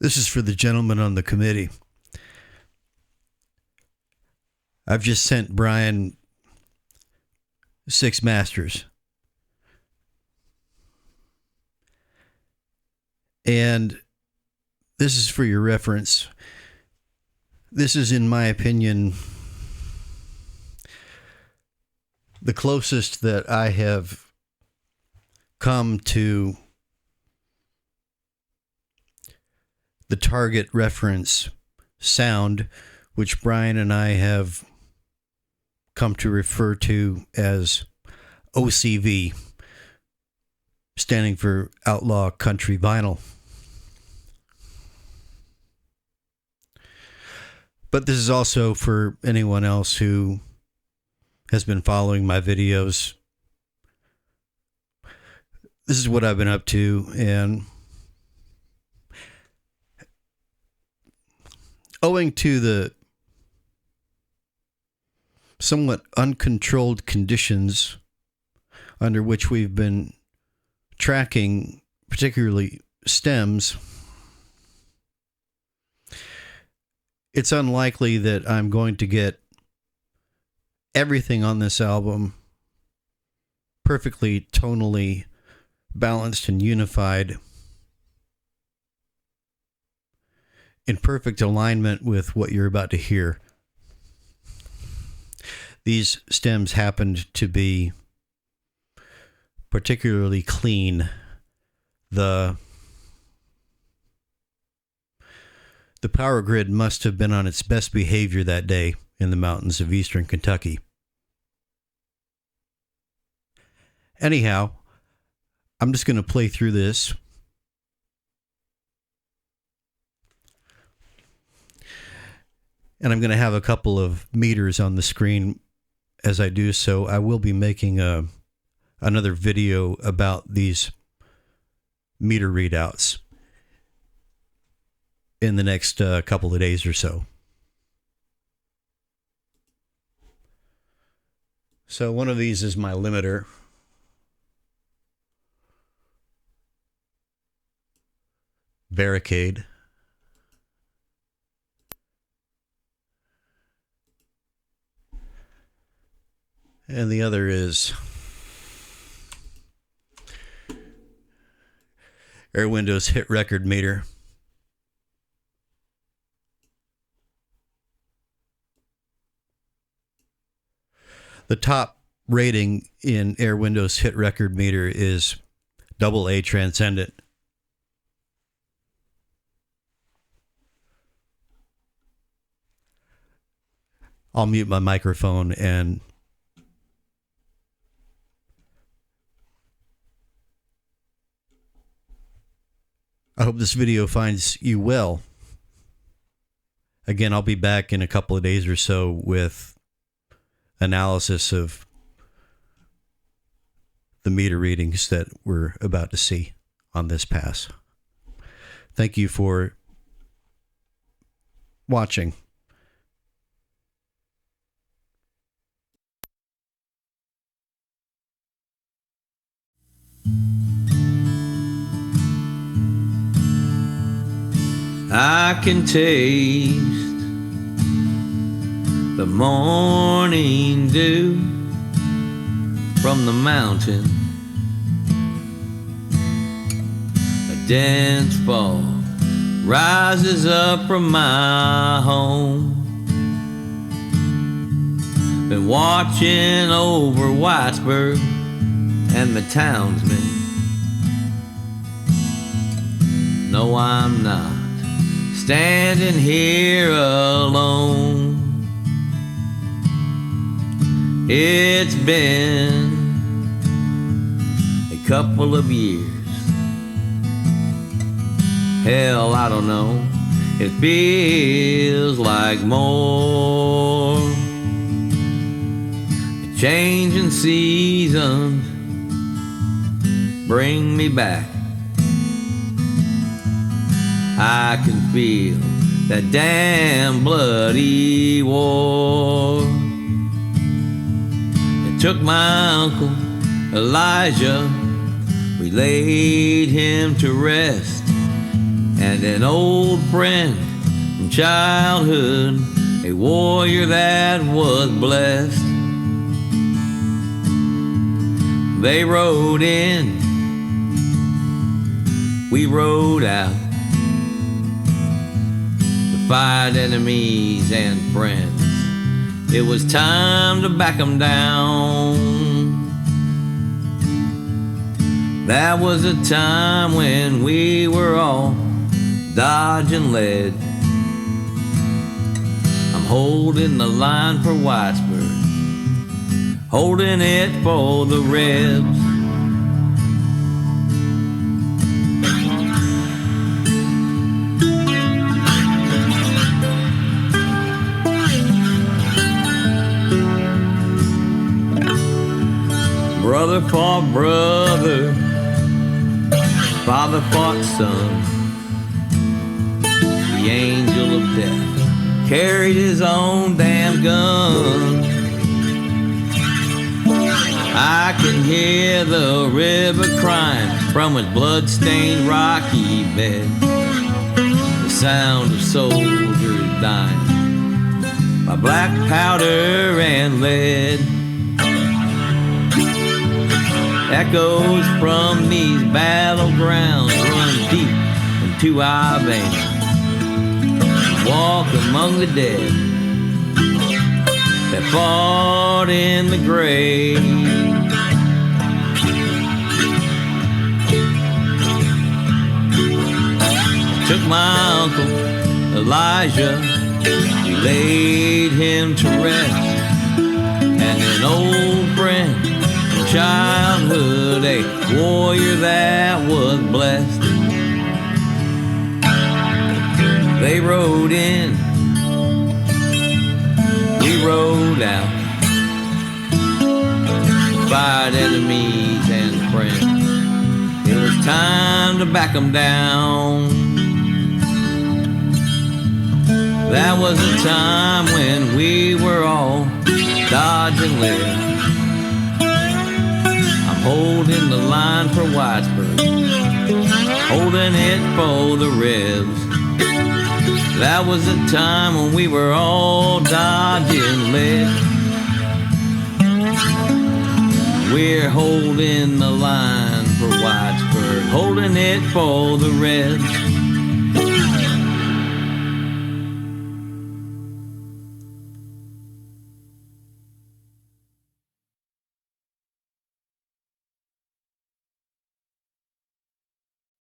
This is for the gentleman on the committee. I've just sent Brian 6 masters. And this is for your reference. This is, in my opinion, the closest that I have come to the target reference sound, which Brian and I have come to refer to as OCV, standing for Outlaw Country Vinyl. But this is also for anyone else who has been following my videos. This is what I've been up to, and owing to the somewhat uncontrolled conditions under which we've been tracking, particularly stems, it's unlikely that I'm going to get everything on this album perfectly tonally balanced and unified in perfect alignment with what you're about to hear. These stems happened to be particularly clean. The power grid must have been on its best behavior that day in the mountains of eastern Kentucky. Anyhow, I'm just going to play through this. And I'm going to have a couple of meters on the screen as I do so. I will be making another video about these meter readouts in the next couple of days or so. So one of these is my limiter. Barricade. And the other is Air Windows Hit Record Meter. The top rating in Air Windows Hit Record Meter is AA Transcendent. I'll mute my microphone and I hope this video finds you well. Again, I'll be back in a couple of days or so with analysis of the meter readings that we're about to see on this pass. Thank you for watching. I can taste the morning dew from the mountain. A dense fog rises up from my home. Been watching over Whitesburg and the townsmen. No, I'm not standing here alone. It's been a couple of years. Hell, I don't know. It feels like more. The changing seasons bring me back. I can feel that damn bloody war. It took my uncle Elijah, we laid him to rest, and an old friend from childhood, a warrior that was blessed. They rode in, we rode out to fight enemies and friends. It was time to back 'em down. That was a time when we were all dodging lead. I'm holding the line for Whitesburg, holding it for the Rebs. Brother fought brother, father fought son. The angel of death carried his own damn gun. I can hear the river crying from its blood-stained rocky bed. The sound of soldiers dying by black powder and lead. Echoes from these battlegrounds run deep into our veins. Walk among the dead that fought in the grave. Took my uncle Elijah, we laid him to rest, and an old friend from childhood, a warrior that was blessed. They rode in, we rode out, fight enemies and friends. It was time to back 'em down. That was a time when we were all dodging lead. I'm holding the line for Whitesburg, holding it for the Rebs. That was a time when we were all dodging lead. We're holding the line for Whitesburg, holding it for the Rebs.